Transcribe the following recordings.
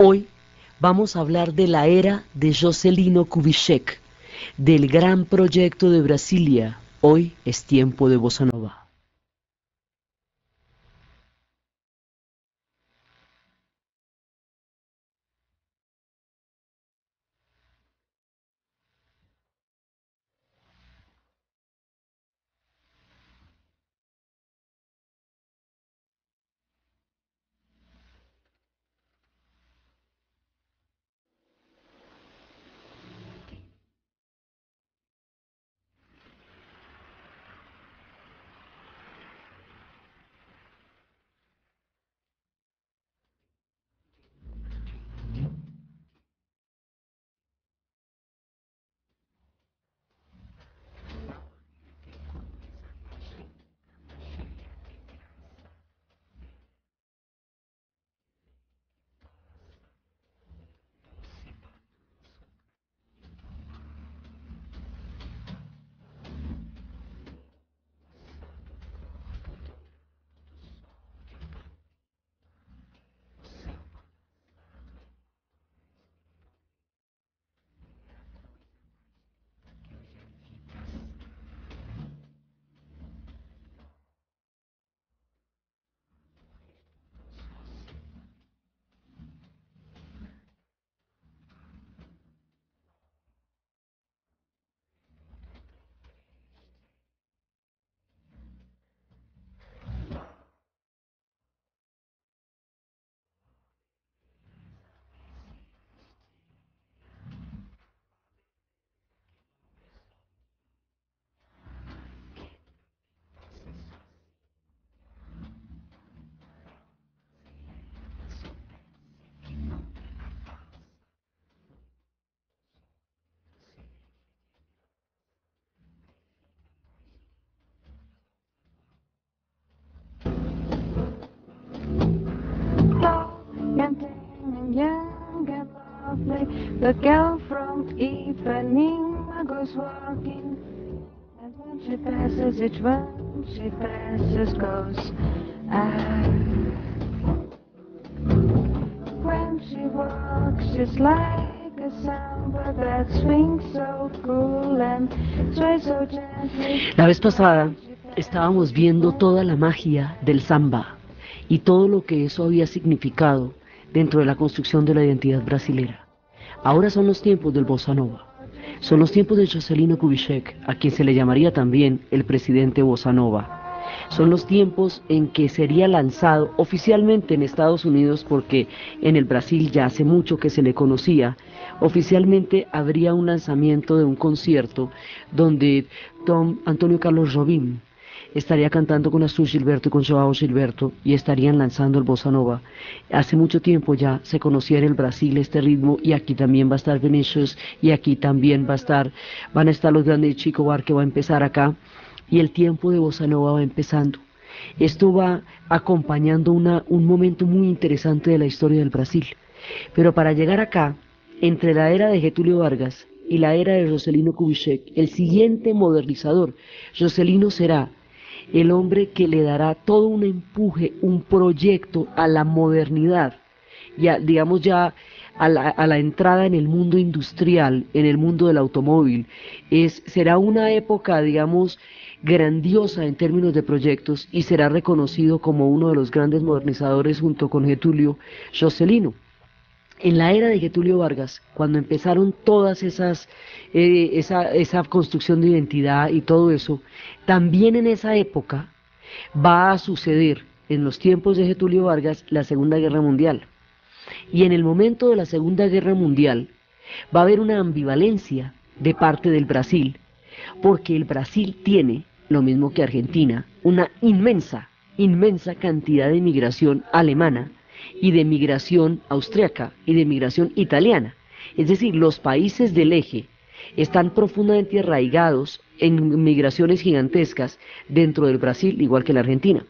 Hoy vamos a hablar de la era de Juscelino Kubitschek, del gran proyecto de Brasilia. Hoy es tiempo de bossa nova. The girl from Ipanema goes walking, and when she passes, each one she passes goes. When she walks, she's like a samba that swings so cool and sways so gently. La vez pasada estábamos viendo toda la magia del samba y todo lo que eso había significado dentro de la construcción de la identidad brasilera. Ahora son los tiempos del bossa nova. Son los tiempos de Juscelino Kubitschek, a quien se le llamaría también el presidente bossa nova. Son los tiempos en que sería lanzado oficialmente en Estados Unidos, porque en el Brasil ya hace mucho que se le conocía. Oficialmente habría un lanzamiento de un concierto donde Antonio Carlos Jobim estaría cantando con Astur Gilberto y con Joao Gilberto y estarían lanzando el bossa nova. Hace mucho tiempo ya se conocía en el Brasil este ritmo, y aquí también va a estar Vinicius, y aquí también van a estar los grandes de Chico Bar, que va a empezar acá, y el tiempo de bossa nova va empezando. Esto va acompañando un momento muy interesante de la historia del Brasil. Pero para llegar acá, entre la era de Getúlio Vargas y la era de Juscelino Kubitschek, el siguiente modernizador, Juscelino, será el hombre que le dará todo un empuje, un proyecto a la modernidad, ya, digamos ya a la entrada en el mundo industrial, en el mundo del automóvil. Será una época, digamos, grandiosa en términos de proyectos, y será reconocido como uno de los grandes modernizadores junto con Getúlio, Juscelino. En la era de Getúlio Vargas, cuando empezaron todas esa construcción de identidad y todo eso, también en esa época va a suceder, en los tiempos de Getúlio Vargas, la Segunda Guerra Mundial. Y en el momento de la Segunda Guerra Mundial va a haber una ambivalencia de parte del Brasil, porque el Brasil tiene, lo mismo que Argentina, una inmensa cantidad de migración alemana, y de migración austriaca, y de migración italiana. Es decir, los países del eje están profundamente arraigados en migraciones gigantescas dentro del Brasil, igual que la Argentina.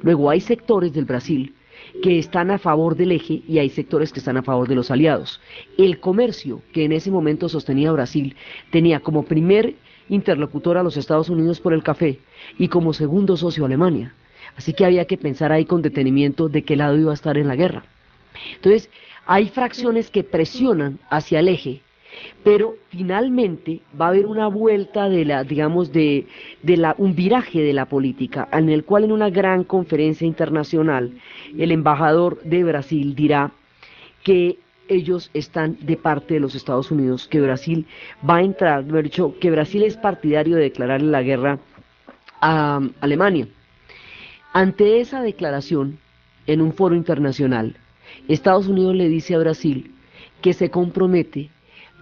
Luego hay sectores del Brasil que están a favor del eje, y hay sectores que están a favor de los aliados. El comercio que en ese momento sostenía Brasil tenía como primer interlocutor a los Estados Unidos por el café, y como segundo socio a Alemania. Así que había que pensar ahí con detenimiento de qué lado iba a estar en la guerra. Entonces, hay fracciones que presionan hacia el eje, pero finalmente va a haber una vuelta de la, digamos, un viraje de la política, en el cual en una gran conferencia internacional el embajador de Brasil dirá que ellos están de parte de los Estados Unidos, que Brasil va a entrar, mejor dicho, que Brasil es partidario de declararle la guerra a Alemania. Ante esa declaración, en un foro internacional, Estados Unidos le dice a Brasil que se compromete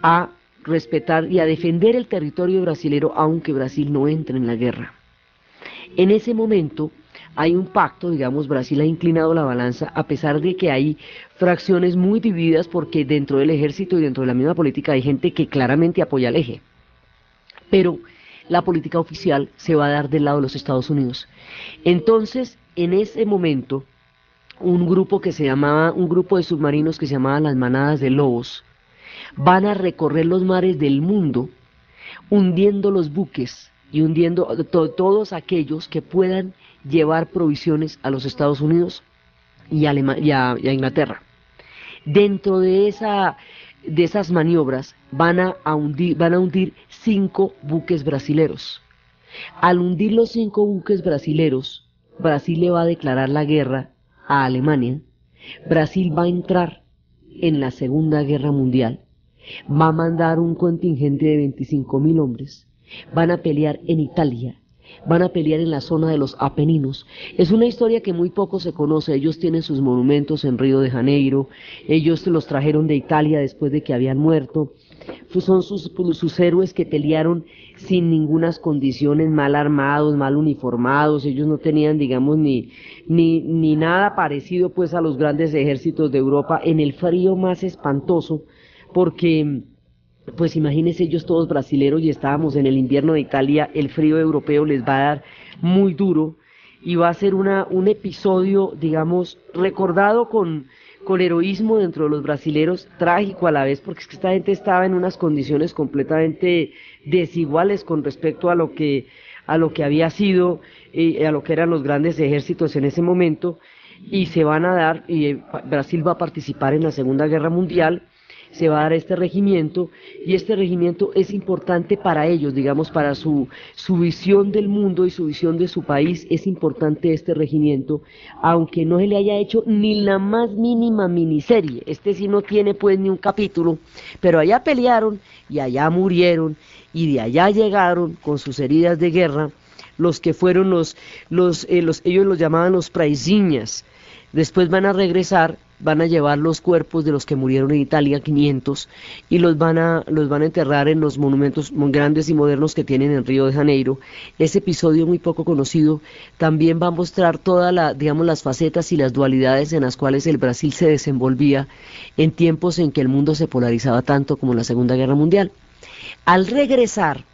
a respetar y a defender el territorio brasilero, aunque Brasil no entre en la guerra. En ese momento hay un pacto, digamos, Brasil ha inclinado la balanza, a pesar de que hay fracciones muy divididas, porque dentro del ejército y dentro de la misma política hay gente que claramente apoya al eje. Pero la política oficial se va a dar del lado de los Estados Unidos. Entonces, en ese momento, un grupo de submarinos que se llamaban las Manadas de Lobos, van a recorrer los mares del mundo, hundiendo los buques y hundiendo todos aquellos que puedan llevar provisiones a los Estados Unidos y a Inglaterra. Dentro de esas maniobras van a hundir 5 buques brasileros. Al hundir los 5 buques brasileros, Brasil le va a declarar la guerra a Alemania. Brasil va a entrar en la Segunda Guerra Mundial, va a mandar un contingente de 25.000 hombres, van a pelear en Italia, van a pelear en la zona de los Apeninos. Es una historia que muy poco se conoce. Ellos tienen sus monumentos en Río de Janeiro, ellos los trajeron de Italia después de que habían muerto. Son sus héroes que pelearon sin ningunas condiciones, mal armados, mal uniformados. Ellos no tenían, digamos, ni nada parecido pues a los grandes ejércitos de Europa, en el frío más espantoso, porque pues imagínense, ellos todos brasileros, y estábamos en el invierno de Italia, el frío europeo les va a dar muy duro, y va a ser un episodio, digamos, recordado con heroísmo dentro de los brasileros, trágico a la vez, porque es que esta gente estaba en unas condiciones completamente desiguales con respecto a lo que había sido, a lo que eran los grandes ejércitos en ese momento, y se van a dar, y Brasil va a participar en la Segunda Guerra Mundial. Se va a dar este regimiento, y este regimiento es importante para ellos, digamos, para su visión del mundo y su visión de su país. Es importante este regimiento, aunque no se le haya hecho ni la más mínima miniserie. Este sí no tiene pues ni un capítulo, pero allá pelearon y allá murieron, y de allá llegaron con sus heridas de guerra los que fueron ellos los llamaban los praesiñas. Después van a regresar, van a llevar los cuerpos de los que murieron en Italia, 500, y los van a enterrar en los monumentos grandes y modernos que tienen en Río de Janeiro. Ese episodio muy poco conocido también va a mostrar digamos, las facetas y las dualidades en las cuales el Brasil se desenvolvía en tiempos en que el mundo se polarizaba tanto como la Segunda Guerra Mundial. Al regresar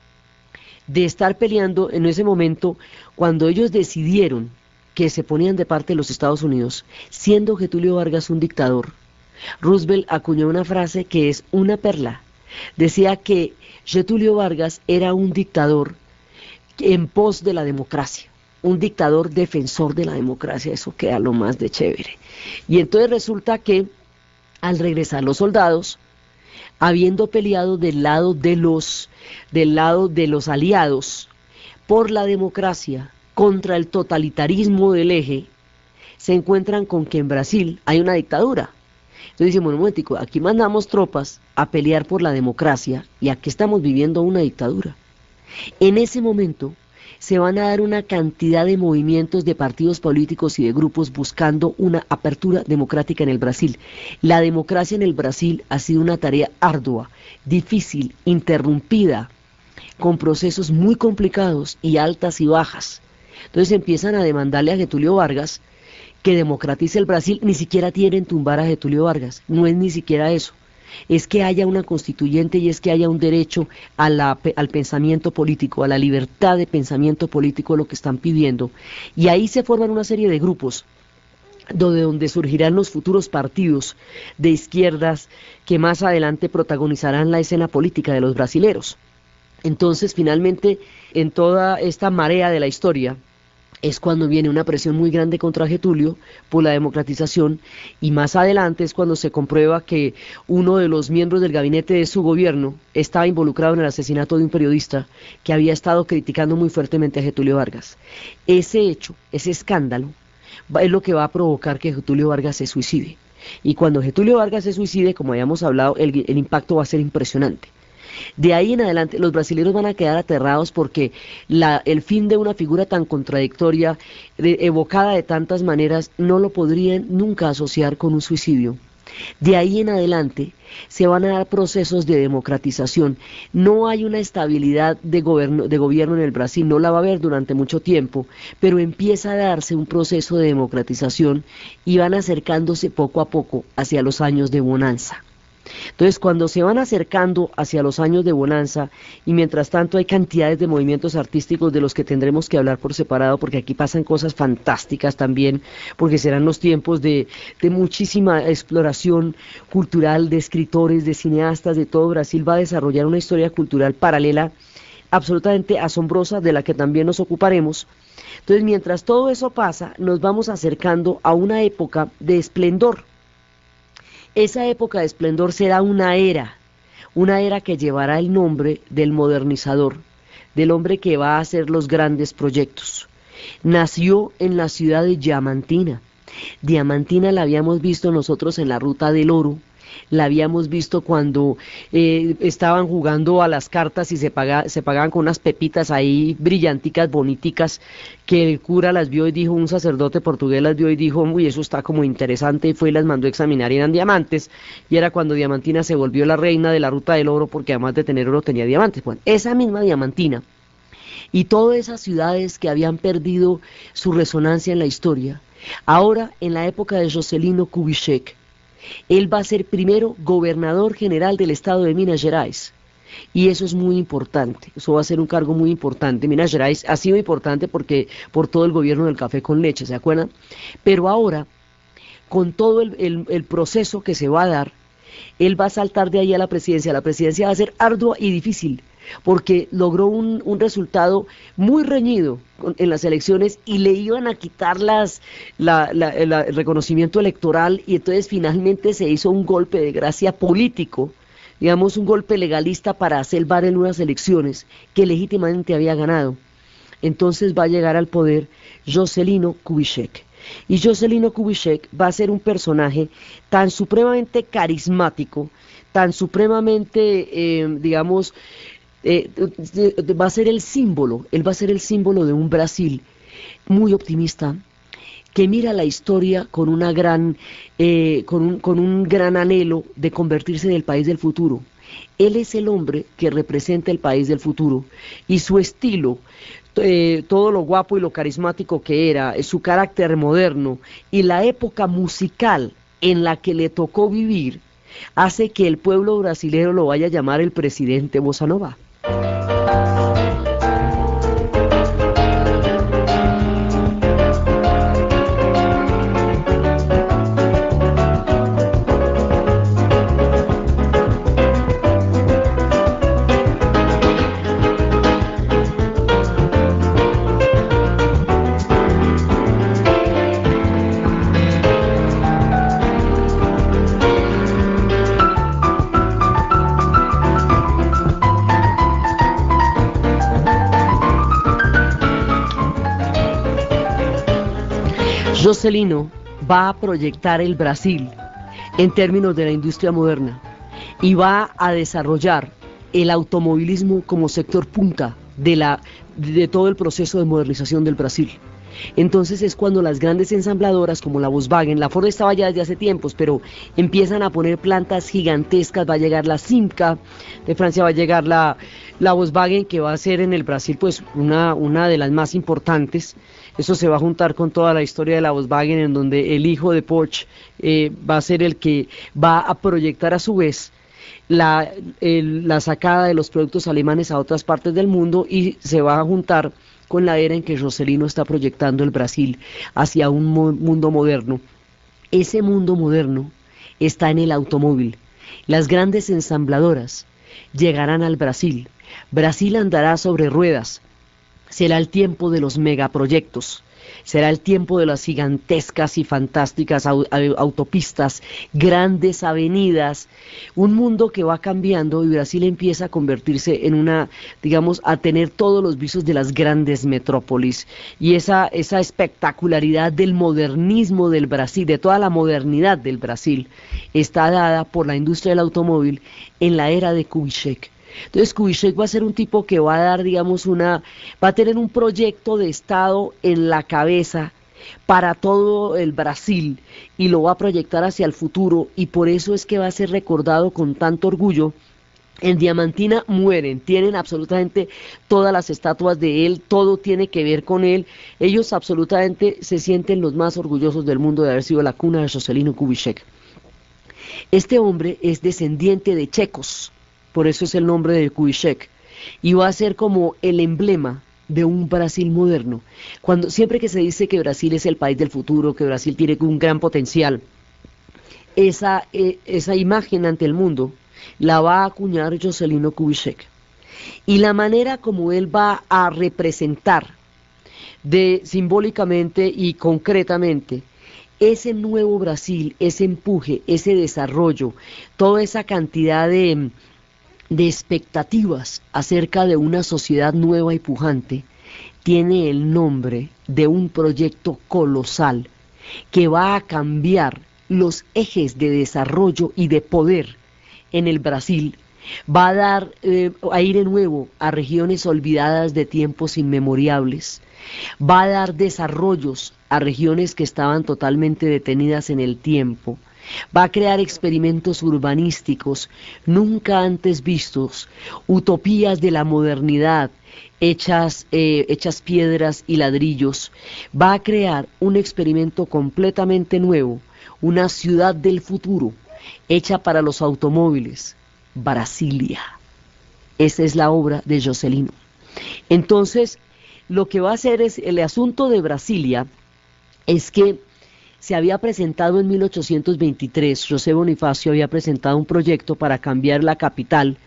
de estar peleando en ese momento, cuando ellos decidieron que se ponían de parte de los Estados Unidos, siendo Getúlio Vargas un dictador, Roosevelt acuñó una frase que es una perla. Decía que Getúlio Vargas era un dictador en pos de la democracia, un dictador defensor de la democracia. Eso queda lo más de chévere. Y entonces resulta que al regresar los soldados, habiendo peleado del lado de los aliados por la democracia contra el totalitarismo del eje, se encuentran con que en Brasil hay una dictadura. Entonces dicen, bueno, un momentico, aquí mandamos tropas a pelear por la democracia y aquí estamos viviendo una dictadura. En ese momento se van a dar una cantidad de movimientos de partidos políticos y de grupos buscando una apertura democrática en el Brasil. La democracia en el Brasil ha sido una tarea ardua, difícil, interrumpida, con procesos muy complicados y altas y bajas. Entonces empiezan a demandarle a Getúlio Vargas que democratice el Brasil. Ni siquiera quieren tumbar a Getúlio Vargas, no es ni siquiera eso. Es que haya una constituyente y es que haya un derecho al pensamiento político, a la libertad de pensamiento político, lo que están pidiendo. Y ahí se forman una serie de grupos donde surgirán los futuros partidos de izquierdas que más adelante protagonizarán la escena política de los brasileros. Entonces, finalmente, en toda esta marea de la historia, es cuando viene una presión muy grande contra Getulio por la democratización, y más adelante es cuando se comprueba que uno de los miembros del gabinete de su gobierno estaba involucrado en el asesinato de un periodista que había estado criticando muy fuertemente a Getulio Vargas. Ese hecho, ese escándalo, es lo que va a provocar que Getulio Vargas se suicide. Y cuando Getulio Vargas se suicide, como habíamos hablado, el impacto va a ser impresionante. De ahí en adelante los brasileños van a quedar aterrados porque el fin de una figura tan contradictoria, evocada de tantas maneras, no lo podrían nunca asociar con un suicidio. De ahí en adelante se van a dar procesos de democratización. No hay una estabilidad de gobierno en el Brasil, no la va a haber durante mucho tiempo, pero empieza a darse un proceso de democratización y van acercándose poco a poco hacia los años de bonanza. Entonces, cuando se van acercando hacia los años de bonanza, y mientras tanto hay cantidades de movimientos artísticos de los que tendremos que hablar por separado, porque aquí pasan cosas fantásticas también, porque serán los tiempos de muchísima exploración cultural, de escritores, de cineastas, de todo Brasil va a desarrollar una historia cultural paralela absolutamente asombrosa, de la que también nos ocuparemos. Entonces, mientras todo eso pasa, nos vamos acercando a una época de esplendor. Esa época de esplendor será una era que llevará el nombre del modernizador, del hombre que va a hacer los grandes proyectos. Nació en la ciudad de Diamantina. Diamantina la habíamos visto nosotros en la Ruta del Oro, la habíamos visto cuando estaban jugando a las cartas y se pagaban con unas pepitas ahí brillanticas, boniticas, que el cura las vio y dijo, un sacerdote portugués las vio y dijo, uy, eso está como interesante, y fue y las mandó a examinar y eran diamantes, y era cuando Diamantina se volvió la reina de la Ruta del Oro, porque además de tener oro tenía diamantes. Bueno, esa misma Diamantina y todas esas ciudades que habían perdido su resonancia en la historia, ahora en la época de Juscelino Kubitschek, él va a ser primero gobernador general del estado de Minas Gerais, y eso es muy importante, eso va a ser un cargo muy importante. Minas Gerais ha sido importante porque por todo el gobierno del café con leche, ¿se acuerdan? Pero ahora, con todo el proceso que se va a dar, él va a saltar de ahí a la presidencia va a ser ardua y difícil, porque logró un resultado muy reñido en las elecciones y le iban a quitar el reconocimiento electoral, y entonces finalmente se hizo un golpe de gracia político, digamos un golpe legalista para salvar en unas elecciones que legítimamente había ganado. Entonces va a llegar al poder Juscelino Kubitschek. Y Juscelino Kubitschek va a ser un personaje tan supremamente carismático, tan supremamente, va a ser el símbolo, él va a ser el símbolo de un Brasil muy optimista, que mira la historia con una con un gran anhelo de convertirse en el país del futuro. Él es el hombre que representa el país del futuro, y su estilo, todo lo guapo y lo carismático que era, su carácter moderno y la época musical en la que le tocó vivir, hace que el pueblo brasilero lo vaya a llamar el presidente Bossa Nova. Juscelino va a proyectar el Brasil en términos de la industria moderna y va a desarrollar el automovilismo como sector punta de todo el proceso de modernización del Brasil. Entonces es cuando las grandes ensambladoras como la Volkswagen, la Ford estaba ya desde hace tiempos, pero empiezan a poner plantas gigantescas. Va a llegar la Simca de Francia, va a llegar la Volkswagen, que va a ser en el Brasil pues una de las más importantes. Eso se va a juntar con toda la historia de la Volkswagen, en donde el hijo de Porsche va a ser el que va a proyectar a su vez la sacada de los productos alemanes a otras partes del mundo, y se va a juntar con la era en que Juscelino está proyectando el Brasil hacia un mundo moderno. Ese mundo moderno está en el automóvil. Las grandes ensambladoras llegarán al Brasil. Brasil andará sobre ruedas. Será el tiempo de los megaproyectos. será el tiempo de las gigantescas y fantásticas autopistas, grandes avenidas, un mundo que va cambiando y Brasil empieza a convertirse en una, digamos, a tener todos los visos de las grandes metrópolis y esa espectacularidad del modernismo del Brasil, de toda la modernidad del Brasil, está dada por la industria del automóvil en la era de Kubitschek. Entonces Kubitschek va a ser un tipo que va a dar, digamos, va a tener un proyecto de Estado en la cabeza para todo el Brasil y lo va a proyectar hacia el futuro y por eso es que va a ser recordado con tanto orgullo. En Diamantina mueren, tienen absolutamente todas las estatuas de él, todo tiene que ver con él, ellos absolutamente se sienten los más orgullosos del mundo de haber sido la cuna de Juscelino Kubitschek. Este hombre es descendiente de checos, por eso es el nombre de Kubitschek, y va a ser como el emblema de un Brasil moderno. Siempre que se dice que Brasil es el país del futuro, que Brasil tiene un gran potencial, esa imagen ante el mundo la va a acuñar Juscelino Kubitschek. Y la manera como él va a representar simbólicamente y concretamente ese nuevo Brasil, ese empuje, ese desarrollo, toda esa cantidad de expectativas acerca de una sociedad nueva y pujante, tiene el nombre de un proyecto colosal que va a cambiar los ejes de desarrollo y de poder en el Brasil, va a dar aire nuevo a regiones olvidadas de tiempos inmemorables, va a dar desarrollos a regiones que estaban totalmente detenidas en el tiempo, va a crear experimentos urbanísticos nunca antes vistos, utopías de la modernidad, hechas piedras y ladrillos, va a crear un experimento completamente nuevo, una ciudad del futuro, hecha para los automóviles, Brasilia. Esa es la obra de Juscelino. Entonces, lo que va a hacer es, el asunto de Brasilia, es que se había presentado en 1823, José Bonifacio había presentado un proyecto para cambiar la capital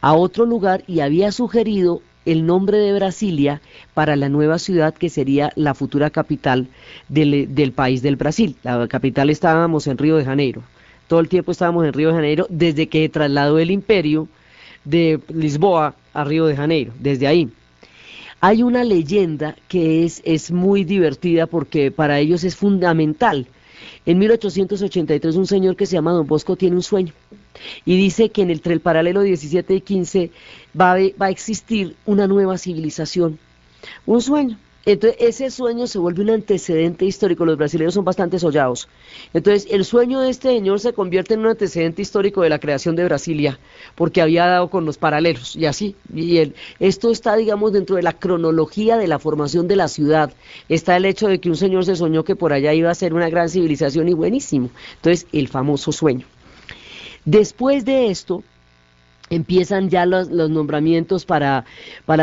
a otro lugar y había sugerido el nombre de Brasilia para la nueva ciudad que sería la futura capital del país del Brasil. La capital estábamos en Río de Janeiro, todo el tiempo estábamos en Río de Janeiro desde que trasladó el imperio de Lisboa a Río de Janeiro, desde ahí. Hay una leyenda que es muy divertida porque para ellos es fundamental. En 1883 un señor que se llama Don Bosco tiene un sueño y dice que entre el paralelo 17 y 15 va a existir una nueva civilización. Un sueño. Entonces ese sueño se vuelve un antecedente histórico, los brasileños son bastante sollados. Entonces el sueño de este señor se convierte en un antecedente histórico de la creación de Brasilia, porque había dado con los paralelos y así. Esto está, digamos, dentro de la cronología de la formación de la ciudad. Está el hecho de que un señor se soñó que por allá iba a ser una gran civilización y buenísimo. Entonces el famoso sueño. Después de esto, empiezan ya los nombramientos para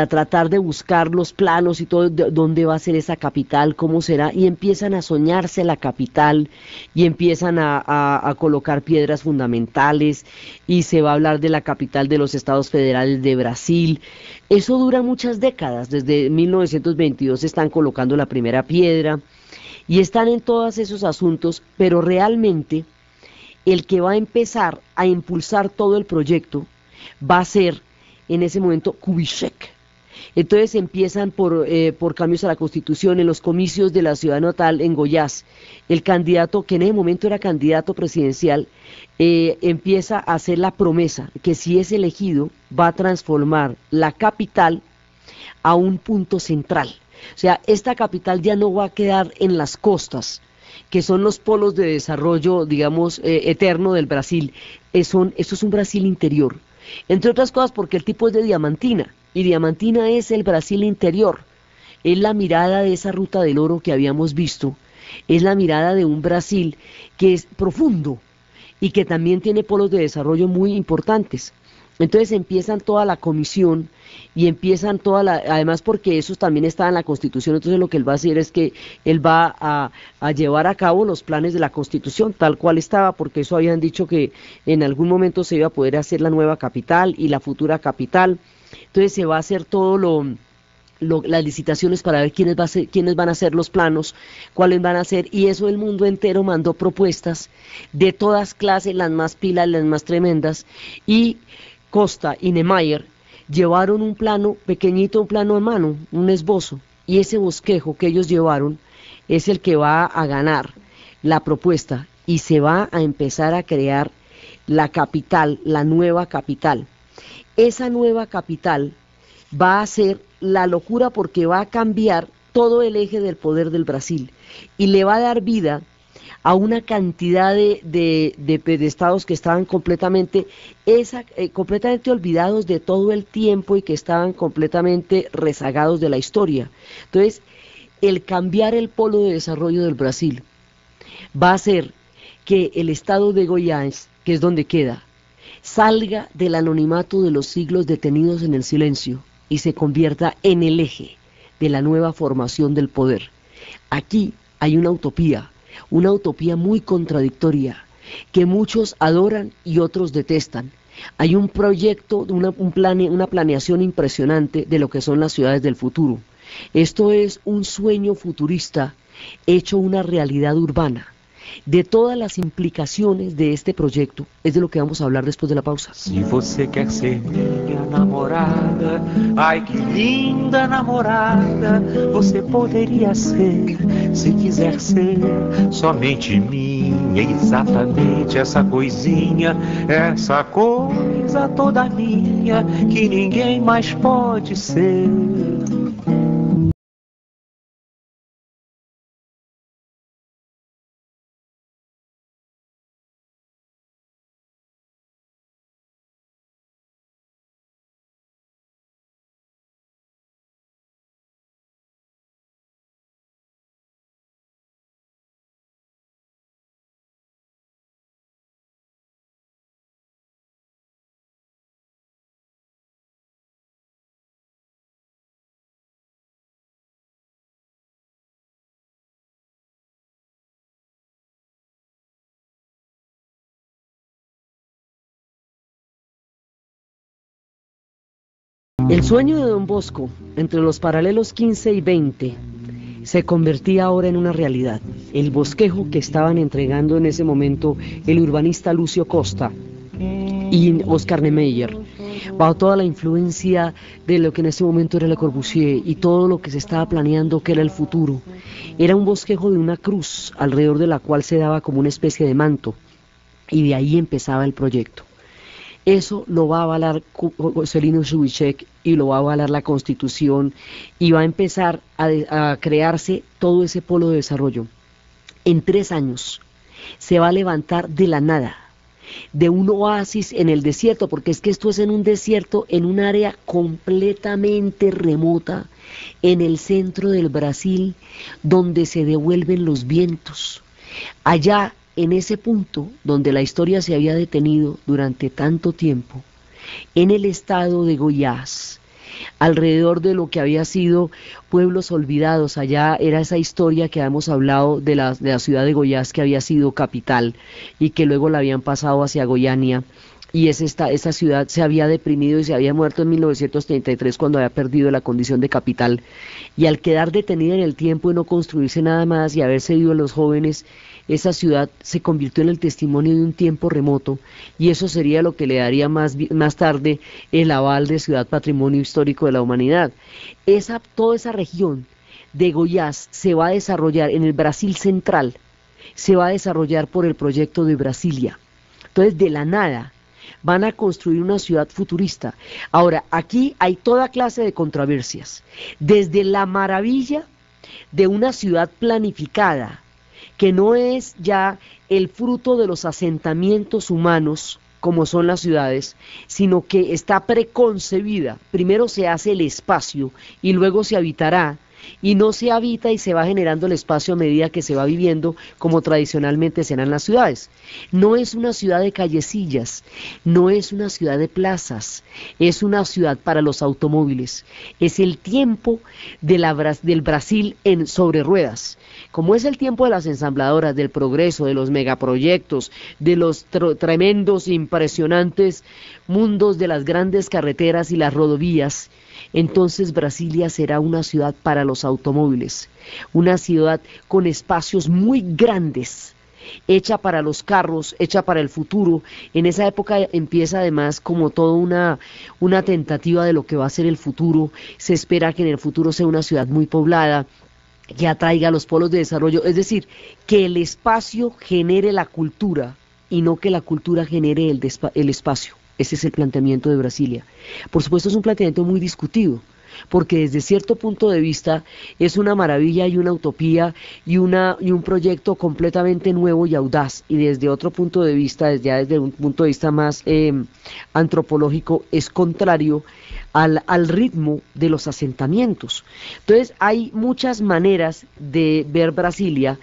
tratar de buscar los planos y todo, dónde va a ser esa capital, cómo será, y empiezan a soñarse la capital, y empiezan a colocar piedras fundamentales, y se va a hablar de la capital de los Estados Federales de Brasil. Eso dura muchas décadas, desde 1922 están colocando la primera piedra, y están en todos esos asuntos, pero realmente el que va a empezar a impulsar todo el proyecto va a ser en ese momento Kubitschek. Entonces empiezan por cambios a la Constitución, en los comicios de la ciudad natal en Goiás. El candidato, que en ese momento era candidato presidencial, empieza a hacer la promesa que si es elegido va a transformar la capital a un punto central. O sea, esta capital ya no va a quedar en las costas, que son los polos de desarrollo, digamos, eterno del Brasil. Esto es un Brasil interior. Entre otras cosas porque el tipo es de Diamantina, y Diamantina es el Brasil interior, es la mirada de esa ruta del oro que habíamos visto, es la mirada de un Brasil que es profundo y que también tiene polos de desarrollo muy importantes. Entonces empiezan toda la comisión y empiezan además porque eso también está en la Constitución, entonces lo que él va a hacer es que él va a llevar a cabo los planes de la Constitución tal cual estaba, porque eso habían dicho que en algún momento se iba a poder hacer la nueva capital y la futura capital. Entonces se va a hacer todo las licitaciones para ver quiénes van a hacer los planos, cuáles van a hacer, y eso el mundo entero mandó propuestas de todas clases, las más pilas, las más tremendas, y Costa y Niemeyer llevaron un plano pequeñito, un plano a mano, un esbozo, y ese bosquejo que ellos llevaron es el que va a ganar la propuesta y se va a empezar a crear la capital, la nueva capital. Esa nueva capital va a ser la locura porque va a cambiar todo el eje del poder del Brasil y le va a dar vida a una cantidad de estados que estaban completamente olvidados de todo el tiempo y que estaban completamente rezagados de la historia. Entonces, el cambiar el polo de desarrollo del Brasil va a hacer que el estado de Goiás, que es donde queda, salga del anonimato de los siglos detenidos en el silencio y se convierta en el eje de la nueva formación del poder. Aquí hay una utopía muy contradictoria, que muchos adoran y otros detestan. Hay un proyecto, una planeación impresionante de lo que son las ciudades del futuro. Esto es un sueño futurista hecho una realidad urbana. De todas las implicaciones de este proyecto es de lo que vamos a hablar después de la pausa. Se você quer ser minha namorada, ai que linda namorada, você poderia ser, se quiser ser, somente minha, exatamente essa coisinha, essa coisa toda minha, que ninguém mais pode ser. El sueño de Don Bosco, entre los paralelos 15 y 20, se convertía ahora en una realidad. El bosquejo que estaban entregando en ese momento el urbanista Lúcio Costa y Oscar Niemeyer, bajo toda la influencia de lo que en ese momento era Le Corbusier y todo lo que se estaba planeando que era el futuro, era un bosquejo de una cruz alrededor de la cual se daba como una especie de manto, y de ahí empezaba el proyecto. Eso lo va a avalar Juscelino Kubitschek y lo va a avalar la Constitución, y va a empezar a crearse todo ese polo de desarrollo. En 3 años se va a levantar de la nada, de un oasis en el desierto, porque es que esto es en un desierto, en un área completamente remota, en el centro del Brasil, donde se devuelven los vientos. Allá, en ese punto donde la historia se había detenido durante tanto tiempo, en el estado de Goiás, alrededor de lo que había sido pueblos olvidados, allá era esa historia que habíamos hablado de la ciudad de Goiás, que había sido capital y que luego la habían pasado hacia Goiânia, y esa ciudad se había deprimido y se había muerto en 1933 cuando había perdido la condición de capital, y al quedar detenida en el tiempo y no construirse nada más y haberse ido a los jóvenes, esa ciudad se convirtió en el testimonio de un tiempo remoto, y eso sería lo que le daría más tarde el aval de Ciudad Patrimonio Histórico de la Humanidad. Toda esa región de Goiás se va a desarrollar en el Brasil central, se va a desarrollar por el proyecto de Brasilia. Entonces, de la nada van a construir una ciudad futurista. Ahora, aquí hay toda clase de controversias, desde la maravilla de una ciudad planificada, que no es ya el fruto de los asentamientos humanos, como son las ciudades, sino que está preconcebida. Primero se hace el espacio y luego se habitará, y no se habita y se va generando el espacio a medida que se va viviendo como tradicionalmente serán las ciudades. No es una ciudad de callecillas, no es una ciudad de plazas, es una ciudad para los automóviles. Es el tiempo de del Brasil sobre ruedas. Como es el tiempo de las ensambladoras, del progreso, de los megaproyectos, de los tremendos, impresionantes mundos de las grandes carreteras y las rodovías, entonces Brasilia será una ciudad para los automóviles, una ciudad con espacios muy grandes, hecha para los carros, hecha para el futuro. En esa época empieza además como toda una tentativa de lo que va a ser el futuro. Se espera que en el futuro sea una ciudad muy poblada, que atraiga a los polos de desarrollo, es decir, que el espacio genere la cultura y no que la cultura genere el espacio. Ese es el planteamiento de Brasilia. Por supuesto, es un planteamiento muy discutido, porque desde cierto punto de vista es una maravilla y una utopía y un proyecto completamente nuevo y audaz, y desde otro punto de vista, desde un punto de vista más antropológico, es contrario al ritmo de los asentamientos. Entonces hay muchas maneras de ver Brasilia.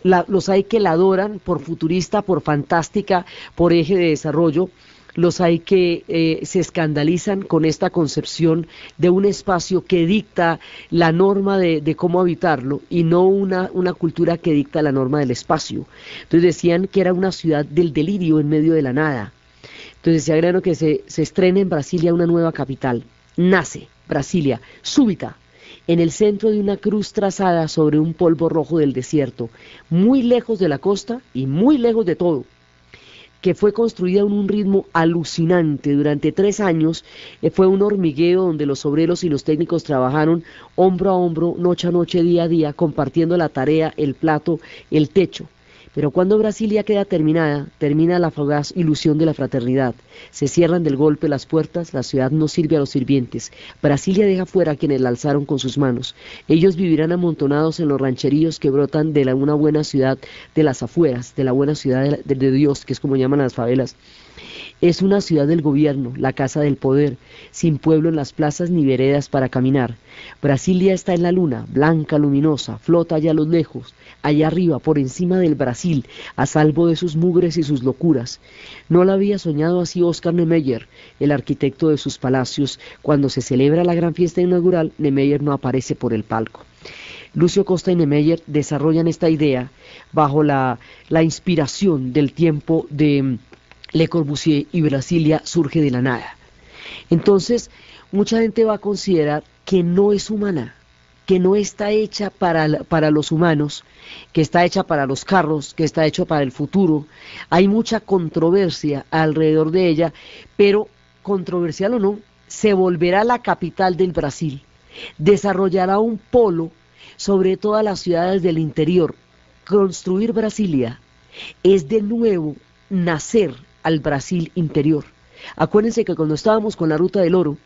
Los hay que la adoran por futurista, por fantástica, por eje de desarrollo. Los hay que se escandalizan con esta concepción de un espacio que dicta la norma de cómo habitarlo y no una cultura que dicta la norma del espacio. Entonces decían que era una ciudad del delirio en medio de la nada. Entonces decía Grano que se estrena en Brasilia una nueva capital. Nace Brasilia, súbita, en el centro de una cruz trazada sobre un polvo rojo del desierto, muy lejos de la costa y muy lejos de todo, que fue construida en un ritmo alucinante. Durante 3 años fue un hormigueo donde los obreros y los técnicos trabajaron hombro a hombro, noche a noche, día a día, compartiendo la tarea, el plato, el techo. Pero cuando Brasilia queda terminada, termina la fugaz ilusión de la fraternidad. Se cierran del golpe las puertas, la ciudad no sirve a los sirvientes. Brasilia deja fuera a quienes la alzaron con sus manos. Ellos vivirán amontonados en los rancheríos que brotan de una buena ciudad de las afueras, de la buena ciudad de Dios, que es como llaman las favelas. Es una ciudad del gobierno, la casa del poder, sin pueblo en las plazas ni veredas para caminar. Brasilia está en la luna, blanca, luminosa, flota allá a lo lejos, allá arriba, por encima del Brasil, a salvo de sus mugres y sus locuras. No la había soñado así Oscar Niemeyer, el arquitecto de sus palacios. Cuando se celebra la gran fiesta inaugural, Niemeyer no aparece por el palco. Lucio Costa y Niemeyer desarrollan esta idea bajo la inspiración del tiempo de Le Corbusier, y Brasilia surge de la nada. Entonces, mucha gente va a considerar que no es humana, que no está hecha para los humanos, que está hecha para los carros, que está hecha para el futuro. Hay mucha controversia alrededor de ella, pero controversial o no, se volverá la capital del Brasil, desarrollará un polo sobre todas las ciudades del interior. Construir Brasilia es de nuevo nacer al Brasil interior. Acuérdense que cuando estábamos con la Ruta del Oro,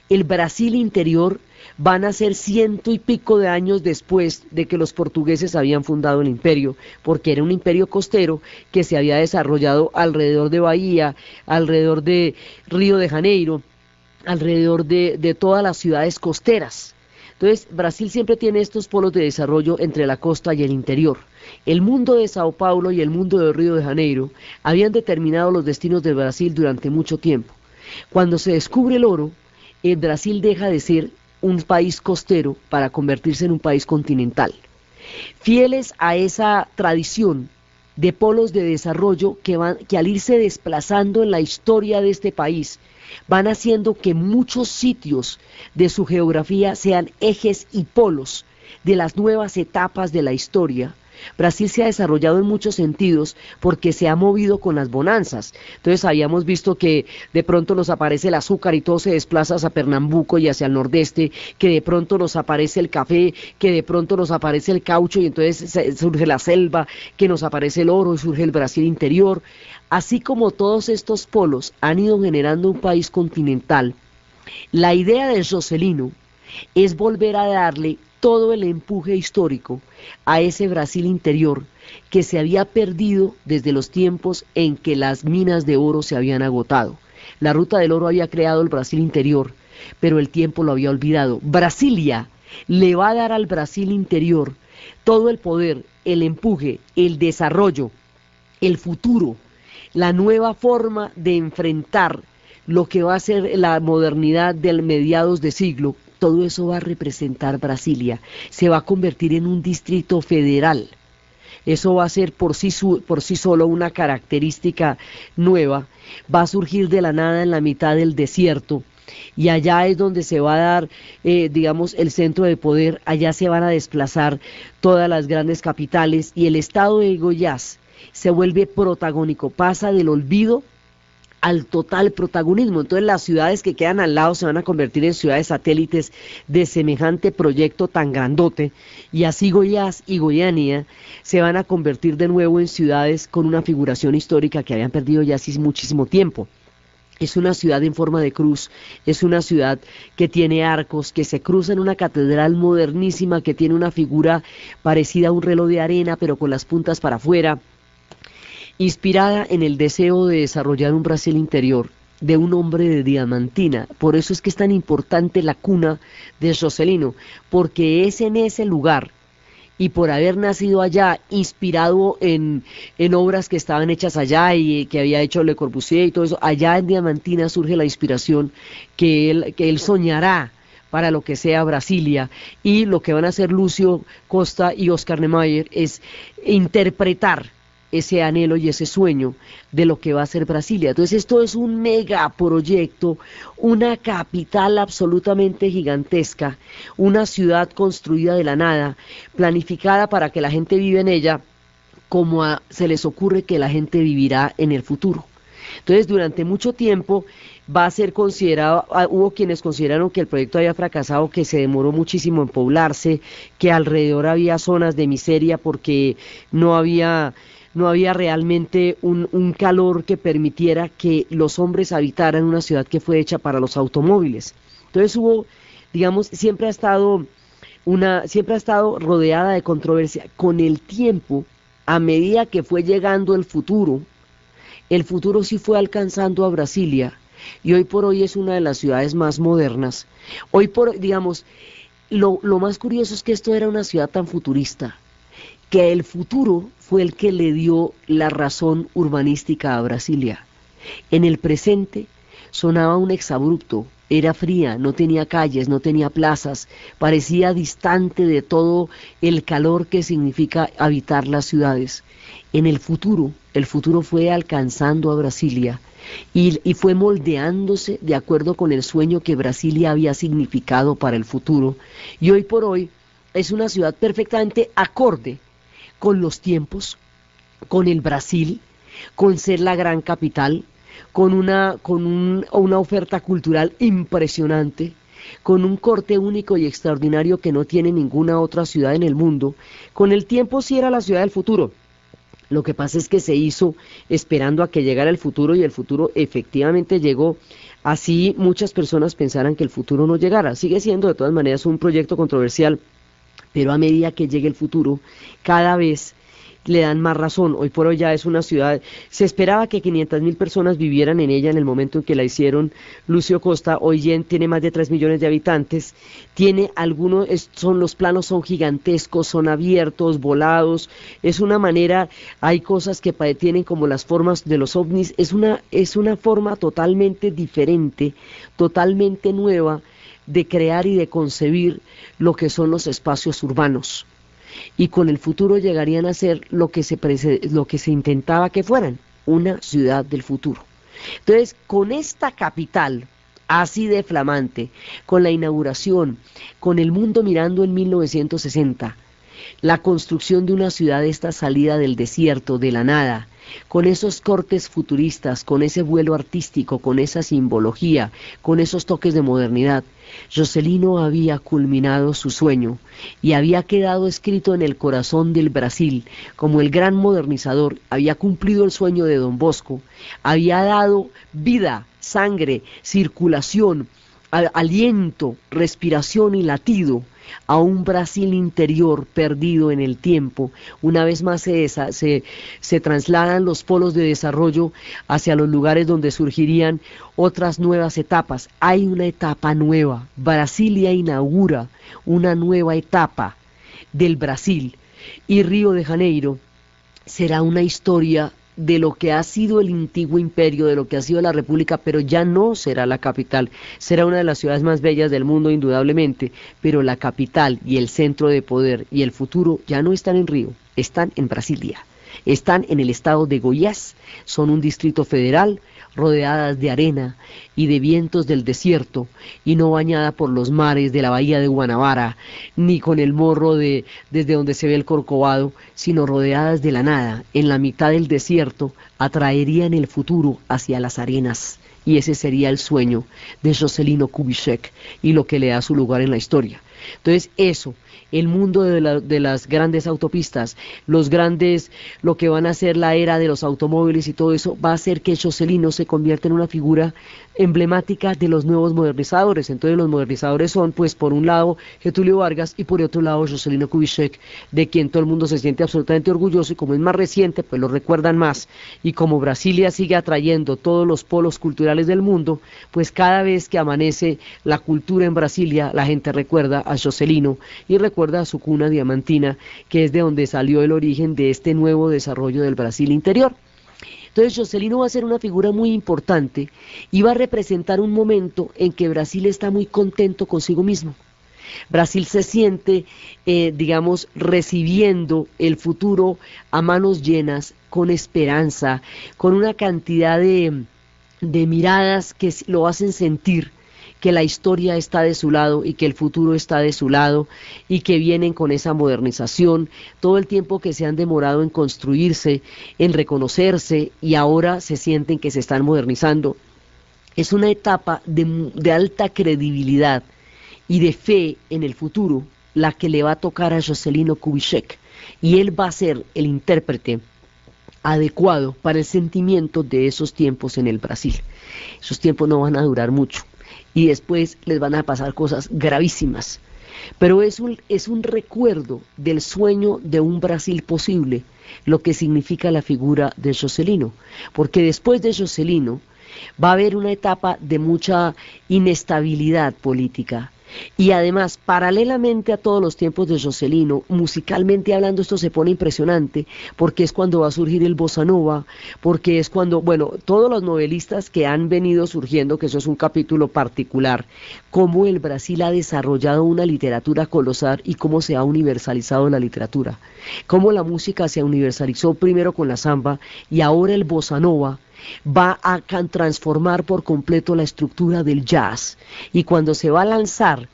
el Brasil interior van a ser 100 y pico de años después de que los portugueses habían fundado el imperio, porque era un imperio costero que se había desarrollado alrededor de Bahía, alrededor de Río de Janeiro, alrededor de todas las ciudades costeras. Entonces, Brasil siempre tiene estos polos de desarrollo entre la costa y el interior. El mundo de Sao Paulo y el mundo de Río de Janeiro habían determinado los destinos de Brasil durante mucho tiempo. Cuando se descubre el oro, el Brasil deja de ser un país costero para convertirse en un país continental. Fieles a esa tradición de polos de desarrollo que al irse desplazando en la historia de este país, van haciendo que muchos sitios de su geografía sean ejes y polos de las nuevas etapas de la historia. Brasil se ha desarrollado en muchos sentidos porque se ha movido con las bonanzas. Entonces habíamos visto que de pronto nos aparece el azúcar y todo se desplaza hacia Pernambuco y hacia el nordeste, que de pronto nos aparece el café, que de pronto nos aparece el caucho y entonces surge la selva, que nos aparece el oro y surge el Brasil interior. Así como todos estos polos han ido generando un país continental, la idea de Juscelino es volver a darle todo el empuje histórico a ese Brasil interior que se había perdido desde los tiempos en que las minas de oro se habían agotado. La Ruta del Oro había creado el Brasil interior, pero el tiempo lo había olvidado. Brasilia le va a dar al Brasil interior todo el poder, el empuje, el desarrollo, el futuro, la nueva forma de enfrentar lo que va a ser la modernidad del mediados de siglo. Todo eso va a representar Brasilia, se va a convertir en un distrito federal. Eso va a ser por sí solo una característica nueva, va a surgir de la nada en la mitad del desierto, y allá es donde se va a dar, digamos, el centro de poder. Allá se van a desplazar todas las grandes capitales, y el estado de Goiás se vuelve protagónico, pasa del olvido al total protagonismo. Entonces las ciudades que quedan al lado se van a convertir en ciudades satélites de semejante proyecto tan grandote, y así Goiás y Goiânia se van a convertir de nuevo en ciudades con una figuración histórica que habían perdido ya hace muchísimo tiempo. Es una ciudad en forma de cruz, es una ciudad que tiene arcos, que se cruza en una catedral modernísima, que tiene una figura parecida a un reloj de arena, pero con las puntas para afuera, inspirada en el deseo de desarrollar un Brasil interior, de un hombre de Diamantina. Por eso es que es tan importante la cuna de Juscelino, porque es en ese lugar, y por haber nacido allá, inspirado en obras que estaban hechas allá y que había hecho Le Corbusier y todo eso, allá en Diamantina surge la inspiración que él soñará para lo que sea Brasilia, y lo que van a hacer Lúcio Costa y Oscar Niemeyer es interpretar ese anhelo y ese sueño de lo que va a ser Brasilia. Entonces esto es un megaproyecto, una capital absolutamente gigantesca, una ciudad construida de la nada, planificada para que la gente viva en ella como se les ocurre que la gente vivirá en el futuro. Entonces durante mucho tiempo va a ser considerado, hubo quienes consideraron que el proyecto había fracasado, que se demoró muchísimo en poblarse, que alrededor había zonas de miseria porque no había realmente un calor que permitiera que los hombres habitaran una ciudad que fue hecha para los automóviles. Entonces hubo, digamos, siempre ha estado rodeada de controversia. Con el tiempo, a medida que fue llegando el futuro sí fue alcanzando a Brasilia, y hoy por hoy es una de las ciudades más modernas. Digamos, lo más curioso es que esto era una ciudad tan futurista, que el futuro fue el que le dio la razón urbanística a Brasilia. En el presente sonaba un exabrupto, era fría, no tenía calles, no tenía plazas, parecía distante de todo el calor que significa habitar las ciudades. En el futuro fue alcanzando a Brasilia y fue moldeándose de acuerdo con el sueño que Brasilia había significado para el futuro, y hoy por hoy es una ciudad perfectamente acorde con los tiempos, con el Brasil, con ser la gran capital, con una oferta cultural impresionante, con un corte único y extraordinario que no tiene ninguna otra ciudad en el mundo. Con el tiempo sí era la ciudad del futuro. Lo que pasa es que se hizo esperando a que llegara el futuro, y el futuro efectivamente llegó. Así muchas personas pensaran que el futuro no llegara. Sigue siendo de todas maneras un proyecto controversial, pero a medida que llegue el futuro, cada vez le dan más razón. Hoy por hoy ya es una ciudad, se esperaba que 500.000 personas vivieran en ella en el momento en que la hicieron Lúcio Costa. Hoy ya tiene más de 3 millones de habitantes, los planos son gigantescos, son abiertos, volados, es una manera, hay cosas que tienen como las formas de los ovnis, es una forma totalmente diferente, totalmente nueva de crear y de concebir lo que son los espacios urbanos. Y con el futuro llegarían a ser lo que se intentaba que fueran, una ciudad del futuro. Entonces, con esta capital así de flamante, con la inauguración, con el mundo mirando en 1960, la construcción de una ciudad, esta salida del desierto, de la nada, con esos cortes futuristas, con ese vuelo artístico, con esa simbología, con esos toques de modernidad, Juscelino había culminado su sueño y había quedado escrito en el corazón del Brasil como el gran modernizador. Había cumplido el sueño de Don Bosco, había dado vida, sangre, circulación aliento, respiración y latido a un Brasil interior perdido en el tiempo. Una vez más se trasladan los polos de desarrollo hacia los lugares donde surgirían otras nuevas etapas. Hay una etapa nueva. Brasilia inaugura una nueva etapa del Brasil, y Río de Janeiro será una historia de lo que ha sido el antiguo imperio, de lo que ha sido la república, pero ya no será la capital. Será una de las ciudades más bellas del mundo indudablemente, pero la capital y el centro de poder y el futuro ya no están en Río, están en Brasilia. Están en el estado de Goiás, son un distrito federal, rodeadas de arena y de vientos del desierto, y no bañada por los mares de la bahía de Guanabara, ni con el morro desde donde se ve el Corcovado, sino rodeadas de la nada, en la mitad del desierto, atraerían el futuro hacia las arenas. Y ese sería el sueño de Juscelino Kubitschek y lo que le da su lugar en la historia. Entonces eso, el mundo de las grandes autopistas, lo que van a ser la era de los automóviles y todo eso, va a hacer que Juscelino se convierta en una figura emblemática de los nuevos modernizadores. Entonces los modernizadores son, pues, por un lado Getúlio Vargas y por otro lado Juscelino Kubitschek, de quien todo el mundo se siente absolutamente orgulloso, y como es más reciente, pues lo recuerdan más, y como Brasilia sigue atrayendo todos los polos culturales del mundo, pues cada vez que amanece la cultura en Brasilia, la gente recuerda a Juscelino y recuerda a su cuna diamantina, que es de donde salió el origen de este nuevo desarrollo del Brasil interior. Entonces Juscelino va a ser una figura muy importante y va a representar un momento en que Brasil está muy contento consigo mismo. Brasil se siente, digamos, recibiendo el futuro a manos llenas, con esperanza, con una cantidad de miradas que lo hacen sentir que la historia está de su lado y que el futuro está de su lado, y que vienen con esa modernización, todo el tiempo que se han demorado en construirse, en reconocerse, y ahora se sienten que se están modernizando. Es una etapa de alta credibilidad y de fe en el futuro la que le va a tocar a Juscelino Kubitschek, y él va a ser el intérprete adecuado para el sentimiento de esos tiempos en el Brasil. Esos tiempos no van a durar mucho, y después les van a pasar cosas gravísimas, pero es un recuerdo del sueño de un Brasil posible, lo que significa la figura de Juscelino, porque después de Juscelino va a haber una etapa de mucha inestabilidad política. Y además, paralelamente a todos los tiempos de Juscelino, musicalmente hablando, esto se pone impresionante, porque es cuando va a surgir el bossa nova, porque es cuando, bueno, todos los novelistas que han venido surgiendo, que eso es un capítulo particular, cómo el Brasil ha desarrollado una literatura colosal y cómo se ha universalizado la literatura, cómo la música se universalizó primero con la samba y ahora el bossa nova va a transformar por completo la estructura del jazz, y cuando se va a lanzar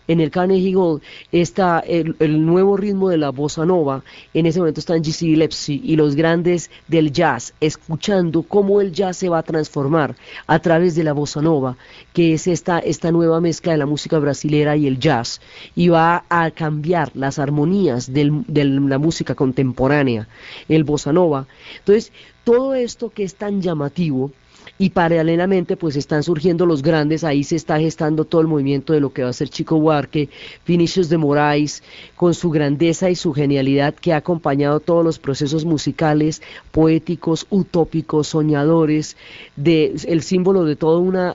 en el Carnegie Hall el nuevo ritmo de la bossa nova, en ese momento están Dizzy Gillespie y los grandes del jazz, escuchando cómo el jazz se va a transformar a través de la bossa nova, que es esta nueva mezcla de la música brasilera y el jazz, y va a cambiar las armonías de la música contemporánea, el bossa nova. Entonces, todo esto que es tan llamativo, y paralelamente pues están surgiendo los grandes, ahí se está gestando todo el movimiento de lo que va a ser Chico Buarque, Vinícius de Moraes, con su grandeza y su genialidad, que ha acompañado todos los procesos musicales, poéticos, utópicos, soñadores, el símbolo de toda una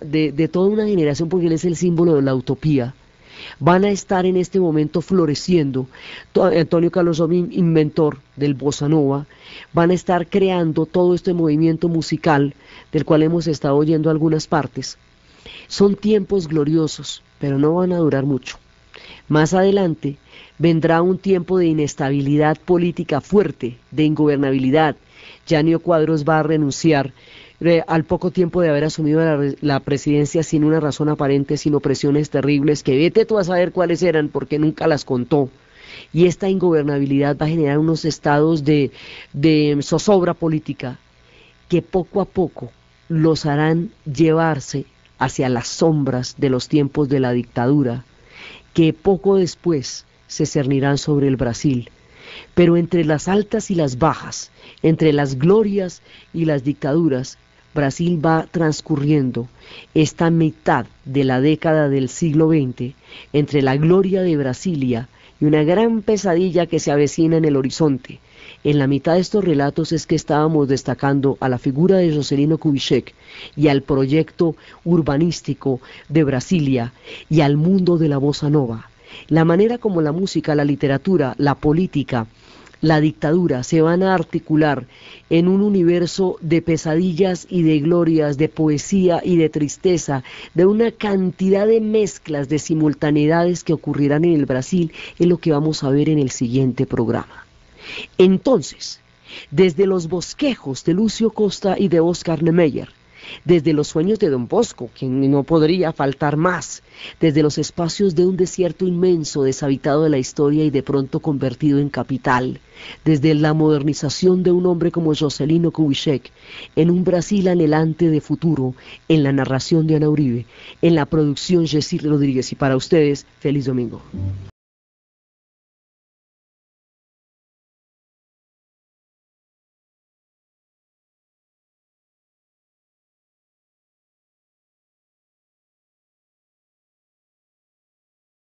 generación, porque él es el símbolo de la utopía. Van a estar en este momento floreciendo. Antonio Carlos Jobim, inventor del bossa nova, van a estar creando todo este movimiento musical del cual hemos estado oyendo algunas partes. Son tiempos gloriosos, pero no van a durar mucho. Más adelante vendrá un tiempo de inestabilidad política fuerte, de ingobernabilidad. Jânio Quadros va a renunciar al poco tiempo de haber asumido la presidencia, sin una razón aparente, sino presiones terribles, que vete tú a saber cuáles eran, porque nunca las contó. Y esta ingobernabilidad va a generar unos estados de zozobra política que poco a poco los harán llevarse hacia las sombras de los tiempos de la dictadura, que poco después se cernirán sobre el Brasil. Pero entre las altas y las bajas, entre las glorias y las dictaduras, Brasil va transcurriendo esta mitad de la década del siglo XX entre la gloria de Brasilia y una gran pesadilla que se avecina en el horizonte. En la mitad de estos relatos es que estábamos destacando a la figura de Juscelino Kubitschek y al proyecto urbanístico de Brasilia y al mundo de la bossa nova. La manera como la música, la literatura, la política, la dictadura se van a articular en un universo de pesadillas y de glorias, de poesía y de tristeza, de una cantidad de mezclas, de simultaneidades que ocurrirán en el Brasil, es lo que vamos a ver en el siguiente programa. Entonces, desde los bosquejos de Lucio Costa y de Oscar Niemeyer, desde los sueños de Don Bosco, quien no podría faltar más, desde los espacios de un desierto inmenso deshabitado de la historia y de pronto convertido en capital, desde la modernización de un hombre como Juscelino Kubitschek, en un Brasil anhelante de futuro, en la narración de Ana Uribe, en la producción Jessy Rodríguez, y para ustedes, feliz domingo.